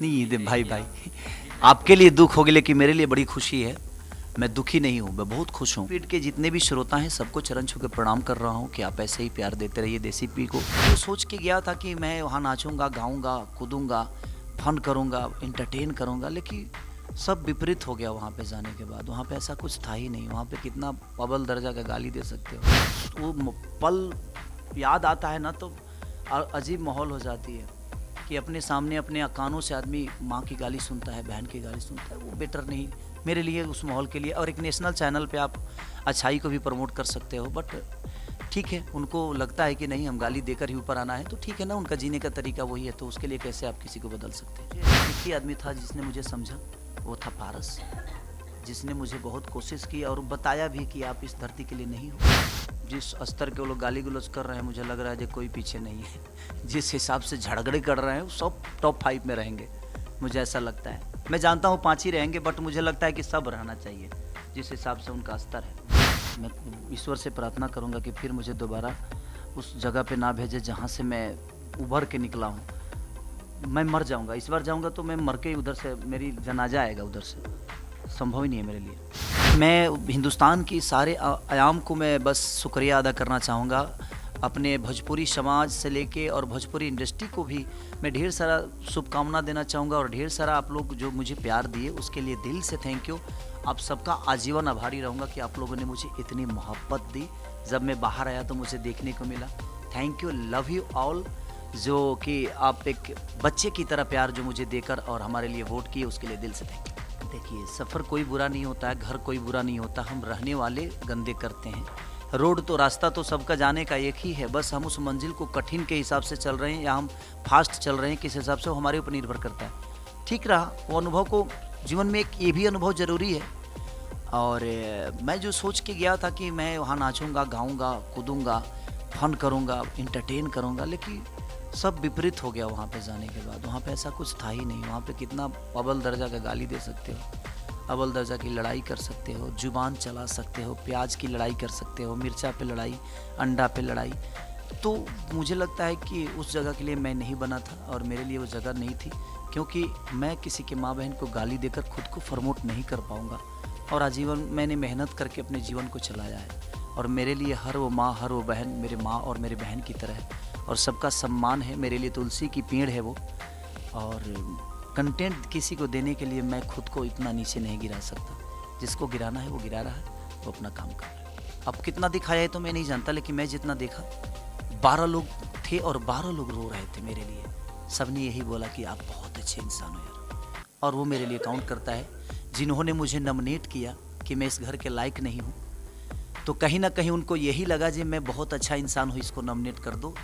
नहीं भाई भाई, आपके लिए दुख होगी लेकिन मेरे लिए बड़ी खुशी है। मैं दुखी नहीं हूँ, मैं बहुत खुश हूँ। पीठ के जितने भी श्रोता हैं सबको चरण छू के प्रणाम कर रहा हूँ कि आप ऐसे ही प्यार देते रहिए देसी पी को। तो सोच के गया था कि मैं वहाँ नाचूंगा, गाऊंगा, कूदूंगा, फन करूंगा, इंटरटेन करूंगा, लेकिन सब विपरीत हो गया। वहाँ पे जाने के बाद वहाँ पे ऐसा कुछ था ही नहीं। वहाँ पे कितना अव्वल दर्जा का गाली दे सकते हो। वो पल याद आता है ना तो अजीब माहौल हो जाती है कि अपने सामने अपने कानों से आदमी माँ की गाली सुनता है, बहन की गाली सुनता है। वो बेटर नहीं मेरे लिए, उस माहौल के लिए। और एक नेशनल चैनल पे आप अच्छाई को भी प्रमोट कर सकते हो, बट ठीक है, उनको लगता है कि नहीं हम गाली देकर ही ऊपर आना है, तो ठीक है ना, उनका जीने का तरीका वही है, तो उसके लिए कैसे आप किसी को बदल सकते हैं। एक ही आदमी था जिसने मुझे समझा, वो था पारस, जिसने मुझे बहुत कोशिश की और बताया भी कि आप इस धरती के लिए नहीं हो। जिस स्तर के वो लोग गाली गलौज कर रहे हैं, मुझे लग रहा है कि कोई पीछे नहीं है। जिस हिसाब से झगड़े कर रहे हैं सब टॉप 5 में रहेंगे, मुझे ऐसा लगता है। मैं जानता हूँ 5 ही रहेंगे, बट मुझे लगता है कि सब रहना चाहिए जिस हिसाब से उनका स्तर है। मैं ईश्वर से प्रार्थना करूँगा कि फिर मुझे दोबारा उस जगह पे ना भेजे जहाँ से मैं उभर के निकला हूँ। मैं मर जाऊँगा, इस बार जाऊँगा तो मैं मर के ही उधर से, मेरी जनाजा आएगा उधर से, संभव ही नहीं है मेरे लिए। मैं हिंदुस्तान की सारे आयाम को मैं बस शुक्रिया अदा करना चाहूँगा। अपने भोजपुरी समाज से लेके और भोजपुरी इंडस्ट्री को भी मैं ढेर सारा शुभकामना देना चाहूँगा, और ढेर सारा आप लोग जो मुझे प्यार दिए उसके लिए दिल से थैंक यू। आप सबका आजीवन आभारी रहूँगा कि आप लोगों ने मुझे इतनी मोहब्बत दी। जब मैं बाहर आया तो मुझे देखने को मिला। Thank you, love you all. जो कि आप एक बच्चे की तरह प्यार जो मुझे देकर और हमारे लिए वोट किए, उसके लिए दिल से थैंक यू। देखिए, सफ़र कोई बुरा नहीं होता है, घर कोई बुरा नहीं होता, हम रहने वाले गंदे करते हैं। रोड तो, रास्ता तो सबका जाने का एक ही है, बस हम उस मंजिल को कठिन के हिसाब से चल रहे हैं या हम फास्ट चल रहे हैं, किस हिसाब से वो हमारे ऊपर निर्भर करता है। ठीक रहा वो अनुभव को, जीवन में एक ये भी अनुभव ज़रूरी है। और मैं जो सोच के गया था कि मैं वहाँ नाचूंगा, गाऊंगा, कूदूंगा, फन करूंगा, इंटरटेन करूंगा, लेकिन सब विपरीत हो गया। वहाँ पे जाने के बाद वहाँ पे ऐसा कुछ था ही नहीं। वहाँ पे कितना अव्वल दर्जा का गाली दे सकते हो, अव्वल दर्जा की लड़ाई कर सकते हो, जुबान चला सकते हो, प्याज की लड़ाई कर सकते हो, मिर्चा पे लड़ाई, अंडा पे लड़ाई। तो मुझे लगता है कि उस जगह के लिए मैं नहीं बना था और मेरे लिए वो जगह नहीं थी, क्योंकि मैं किसी के माँ बहन को गाली देकर खुद को प्रमोट नहीं कर पाऊँगा। और आजीवन मैंने मेहनत करके अपने जीवन को चलाया है, और मेरे लिए हर वो माँ, हर वो बहन मेरे माँ और मेरे बहन की तरह है, और सबका सम्मान है। मेरे लिए तुलसी की पेड़ है वो। और कंटेंट किसी को देने के लिए मैं खुद को इतना नीचे नहीं गिरा सकता। जिसको गिराना है वो गिरा रहा है, वो अपना काम कर रहा है। अब कितना दिखाया है तो मैं नहीं जानता, लेकिन मैं जितना देखा, 12 लोग थे और 12 लोग रो रहे थे मेरे लिए। सबने यही बोला कि आप बहुत अच्छे इंसान हो यार, और वो मेरे लिए काउंट करता है। जिन्होंने मुझे नॉमिनेट किया कि मैं इस घर के लायक नहीं हूँ, तो कहीं ना कहीं उनको यही लगा कि मैं बहुत अच्छा इंसान हूँ, इसको नॉमिनेट कर दो,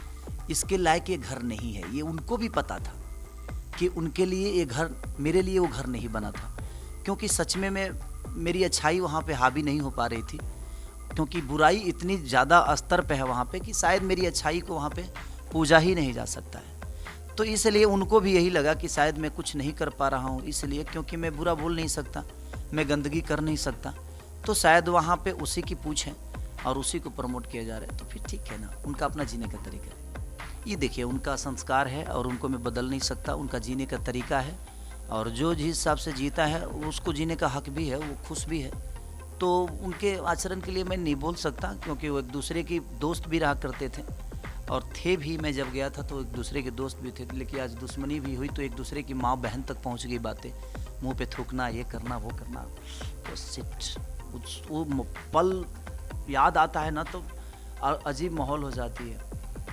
इसके लायक ये घर नहीं है। ये उनको भी पता था कि उनके लिए ये घर, मेरे लिए वो घर नहीं बना था, क्योंकि सच में मेरी अच्छाई वहाँ पे हावी नहीं हो पा रही थी, क्योंकि बुराई इतनी ज़्यादा स्तर पे है वहाँ पे कि शायद मेरी अच्छाई को वहाँ पे पूजा ही नहीं जा सकता है। तो इसलिए उनको भी यही लगा कि शायद मैं कुछ नहीं कर पा रहा हूँ, इसलिए क्योंकि मैं बुरा बोल नहीं सकता, मैं गंदगी कर नहीं सकता, तो शायद वहाँ पे उसी की पूछ है और उसी को प्रमोट किया जा रहा है। तो फिर ठीक है ना, उनका अपना जीने का तरीका है। ये देखिए, उनका संस्कार है और उनको मैं बदल नहीं सकता, उनका जीने का तरीका है, और जो जिस हिसाब से जीता है उसको जीने का हक भी है, वो खुश भी है। तो उनके आचरण के लिए मैं नहीं बोल सकता, क्योंकि वो एक दूसरे की दोस्त भी रहा करते थे, और थे भी। मैं जब गया था तो एक दूसरे के दोस्त भी थे, लेकिन आज दुश्मनी भी हुई तो एक दूसरे की माँ बहन तक पहुँच गई बातें, मुँह पे थूकना, ये करना, वो करना। तो सिट, वो पल याद आता है ना तो अजीब माहौल हो जाती है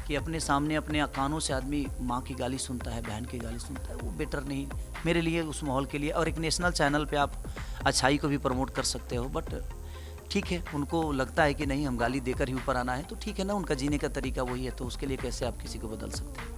कि अपने सामने अपने कानों से आदमी माँ की गाली सुनता है, बहन की गाली सुनता है। वो बेटर नहीं मेरे लिए, उस माहौल के लिए। और एक नेशनल चैनल पे आप अच्छाई को भी प्रमोट कर सकते हो, बट ठीक है, उनको लगता है कि नहीं हम गाली देकर ही ऊपर आना है, तो ठीक है ना, उनका जीने का तरीका वही है, तो उसके लिए कैसे आप किसी को बदल सकते हैं।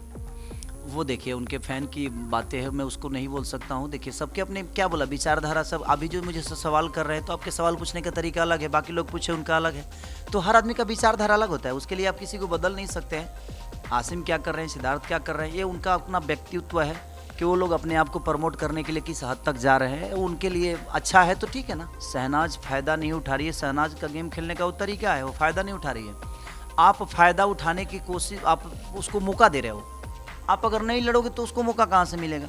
वो देखिए, उनके फ़ैन की बातें हैं, मैं उसको नहीं बोल सकता हूँ। देखिए, सबके अपने क्या बोला, विचारधारा। सब अभी जो मुझे सवाल कर रहे हैं, तो आपके सवाल पूछने का तरीका अलग है, बाकी लोग पूछे उनका अलग है, तो हर आदमी का विचारधारा अलग होता है, उसके लिए आप किसी को बदल नहीं सकते हैं। आसिम क्या कर रहे हैं, सिद्धार्थ क्या कर रहे हैं, ये उनका अपना व्यक्तित्व है कि वो लोग अपने आप को प्रमोट करने के लिए किस हद तक जा रहे हैं, उनके लिए अच्छा है तो ठीक है ना। शहनाज फ़ायदा नहीं उठा रही है, शहनाज का गेम खेलने का वो तरीका है, वो फ़ायदा नहीं उठा रही है। आप फ़ायदा उठाने की कोशिश, आप उसको मौका दे रहे हो। आप अगर नहीं लड़ोगे तो उसको मौका कहाँ से मिलेगा।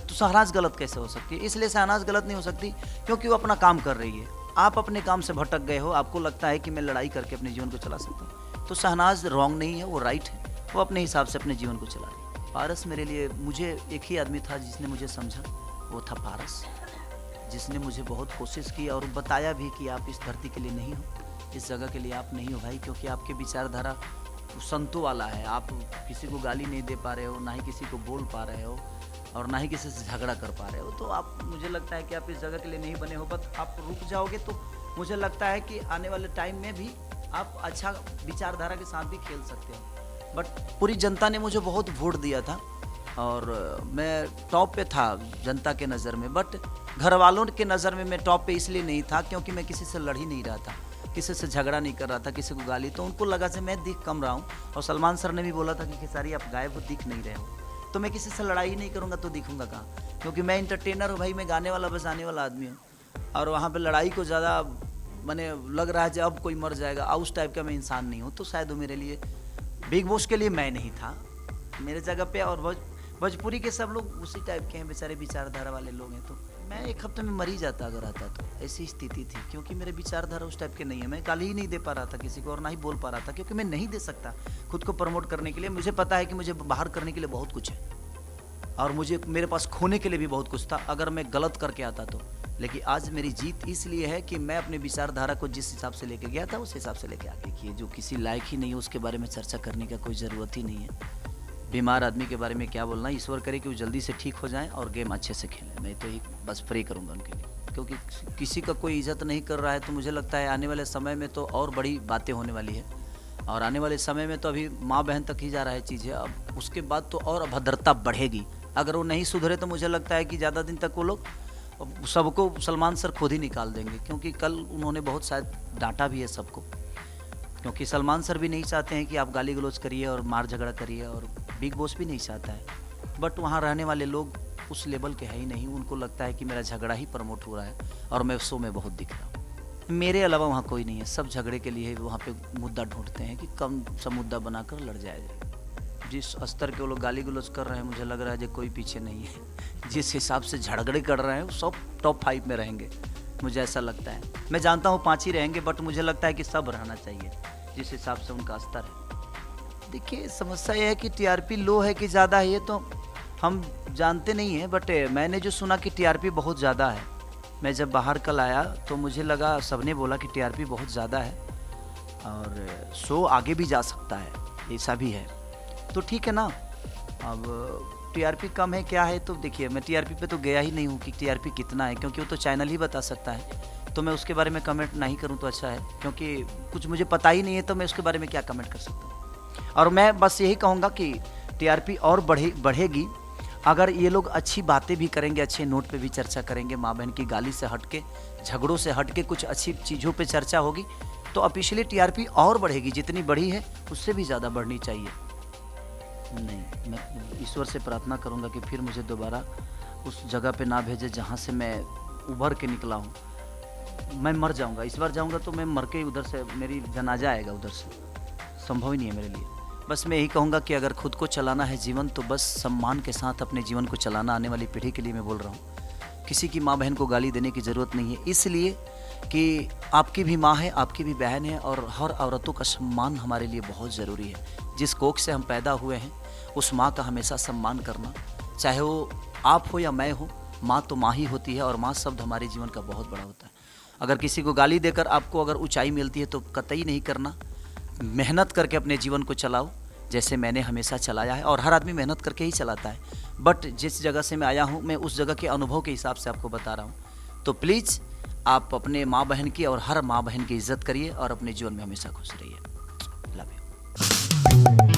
तो शहनाज गलत कैसे हो सकती है? इसलिए शहनाज गलत नहीं हो सकती क्योंकि वो अपना काम कर रही है। आप अपने काम से भटक गए हो, आपको लगता है कि मैं लड़ाई करके अपने जीवन को चला सकता हूँ, तो शहनाज रॉन्ग नहीं है, वो राइट है, वो अपने हिसाब से अपने जीवन को चला रही है। पारस मेरे लिए, मुझे एक ही आदमी था जिसने मुझे समझा, वो था पारस, जिसने मुझे बहुत कोशिश की और बताया भी कि आप इस धरती के लिए नहीं हो, इस जगह के लिए आप नहीं हो भाई, क्योंकि आपके विचारधारा संतों वाला है। आप किसी को गाली नहीं दे पा रहे हो, ना ही किसी को बोल पा रहे हो, और ना ही किसी से झगड़ा कर पा रहे हो, तो आप, मुझे लगता है कि आप इस जगह के लिए नहीं बने हो। बट आप रुक जाओगे तो मुझे लगता है कि आने वाले टाइम में भी आप अच्छा विचारधारा के साथ भी खेल सकते हो। बट पूरी जनता ने मुझे बहुत वोट दिया था और मैं टॉप पे था जनता के नज़र में, बट घर वालों के नज़र में मैं टॉप पे इसलिए नहीं था क्योंकि मैं किसी से लड़ ही नहीं रहा था, किसी से झगड़ा नहीं कर रहा था, किसी को गाली, तो उनको लगा से मैं दिख कम रहा हूँ। और सलमान सर ने भी बोला था कि खेसारी आप गायब हो, दिख नहीं रहे हो, तो मैं किसी से लड़ाई नहीं करूँगा तो दिखूंगा कहाँ, क्योंकि मैं इंटरटेनर हूँ भाई, मैं गाने वाला बजाने वाला आदमी हूँ। और वहाँ पे लड़ाई को ज़्यादा मैंने लग रहा है कि अब कोई मर जाएगा, उस टाइप का मैं इंसान नहीं हूँ। तो शायद वो मेरे लिए, बिग बॉस के लिए मैं नहीं था मेरे जगह पे, और भोजपुरी के सब लोग उसी टाइप के हैं, बेचारे विचारधारा वाले लोग हैं, तो मैं एक हफ्ते में मर ही जाता अगर आता तो, ऐसी स्थिति थी। क्योंकि मेरे विचारधारा उस टाइप के नहीं है, मैं गाली ही नहीं दे पा रहा था किसी को और ना ही बोल पा रहा था, क्योंकि मैं नहीं दे सकता खुद को प्रमोट करने के लिए। मुझे पता है कि मुझे बाहर करने के लिए बहुत कुछ है और मुझे, मेरे पास खोने के लिए भी बहुत कुछ था अगर मैं गलत करके आता तो। लेकिन आज मेरी जीत इसलिए है कि मैं अपने विचारधारा को जिस हिसाब से लेके गया था उस हिसाब से लेके आगे किए। जो किसी लायक ही नहीं है उसके बारे में चर्चा करने का कोई ज़रूरत ही नहीं है। बीमार आदमी के बारे में क्या बोलना, ईश्वर करे कि वो जल्दी से ठीक हो जाए और गेम अच्छे से खेलें। मैं तो ही बस प्रे करूँगा उनके लिए, क्योंकि किसी का कोई इज्जत नहीं कर रहा है। तो मुझे लगता है आने वाले समय में तो और बड़ी बातें होने वाली है, और आने वाले समय में तो अभी माँ बहन तक ही जा रहा है चीज़ें, अब उसके बाद तो और अभद्रता बढ़ेगी। अगर वो नहीं सुधरे तो मुझे लगता है कि ज़्यादा दिन तक वो लोग सबको, सलमान सर खुद ही निकाल देंगे, क्योंकि कल उन्होंने बहुत शायद डांटा भी है सबको, क्योंकि सलमान सर भी नहीं चाहते हैं कि आप गाली गलौज करिए और मार झगड़ा करिए, और बिग बॉस भी नहीं चाहता है। बट वहाँ रहने वाले लोग उस लेवल के है ही नहीं, उनको लगता है कि मेरा झगड़ा ही प्रमोट हो रहा है और मैं शो में बहुत दिख रहा हूँ। मेरे अलावा वहाँ कोई नहीं है, सब झगड़े के लिए वहाँ पे मुद्दा ढूंढते हैं कि कम सा मुद्दा बनाकर लड़ जाया जाए। जिस स्तर के वो लोग गाली गलौज कर रहे हैं, मुझे लग रहा है कि कोई पीछे नहीं है। जिस हिसाब से झगड़े कर रहे हैं वो सब टॉप 5 में रहेंगे, मुझे ऐसा लगता है। मैं जानता हूँ 5 ही रहेंगे, बट मुझे लगता है कि सब रहना चाहिए जिस हिसाब से उनका स्तर है। देखिए, समस्या यह है कि टीआरपी लो है कि ज़्यादा है, ये तो हम जानते नहीं हैं, बट मैंने जो सुना कि टीआरपी बहुत ज़्यादा है। मैं जब बाहर कल आया तो मुझे लगा, सबने बोला कि टीआरपी बहुत ज़्यादा है और शो आगे भी जा सकता है, ऐसा भी है। तो ठीक है ना, अब टीआरपी कम है क्या है, तो देखिए मैं टीआरपी पे तो गया ही नहीं हूँ कि टीआरपी कितना है, क्योंकि वो तो चैनल ही बता सकता है। तो मैं उसके बारे में कमेंट नहीं करूँ तो अच्छा है, क्योंकि कुछ मुझे पता ही नहीं है, तो मैं उसके बारे में क्या कमेंट कर सकता हूँ। और मैं बस यही कहूँगा कि टीआरपी और बढ़ेगी अगर ये लोग अच्छी बातें भी करेंगे, अच्छे नोट पे भी चर्चा करेंगे, माँ बहन की गाली से हट के, झगड़ों से हट के कुछ अच्छी चीज़ों पे चर्चा होगी, तो ऑफिशियली टीआरपी और बढ़ेगी। जितनी बढ़ी है उससे भी ज़्यादा बढ़नी चाहिए। नहीं, मैं ईश्वर से प्रार्थना करूँगा कि फिर मुझे दोबारा उस जगह पे ना भेजे जहाँ से मैं उभर के निकला हूँ। मैं मर जाऊँगा, इस बार जाऊँगा तो मैं मर के उधर से, मेरी जनाजा आएगा उधर से, संभव ही नहीं है मेरे लिए। बस मैं यही कहूँगा कि अगर खुद को चलाना है जीवन, तो बस सम्मान के साथ अपने जीवन को चलाना। आने वाली पीढ़ी के लिए मैं बोल रहा हूँ, किसी की माँ बहन को गाली देने की ज़रूरत नहीं है, इसलिए कि आपकी भी माँ है, आपकी भी बहन है, और हर औरतों का सम्मान हमारे लिए बहुत ज़रूरी है। जिस कोख से हम पैदा हुए हैं उस माँ का हमेशा सम्मान करना, चाहे वो आप हो या मैं हो, माँ तो माँ ही होती है, और माँ शब्द हमारे जीवन का बहुत बड़ा होता है। अगर किसी को गाली देकर आपको अगर ऊंचाई मिलती है तो कतई नहीं करना, मेहनत करके अपने जीवन को चलाओ, जैसे मैंने हमेशा चलाया है, और हर आदमी मेहनत करके ही चलाता है। बट जिस जगह से मैं आया हूँ, मैं उस जगह के अनुभव के हिसाब से आपको बता रहा हूँ। तो प्लीज़ आप अपने माँ बहन की और हर माँ बहन की इज्जत करिए और अपने जीवन में हमेशा खुश रहिए। Love you.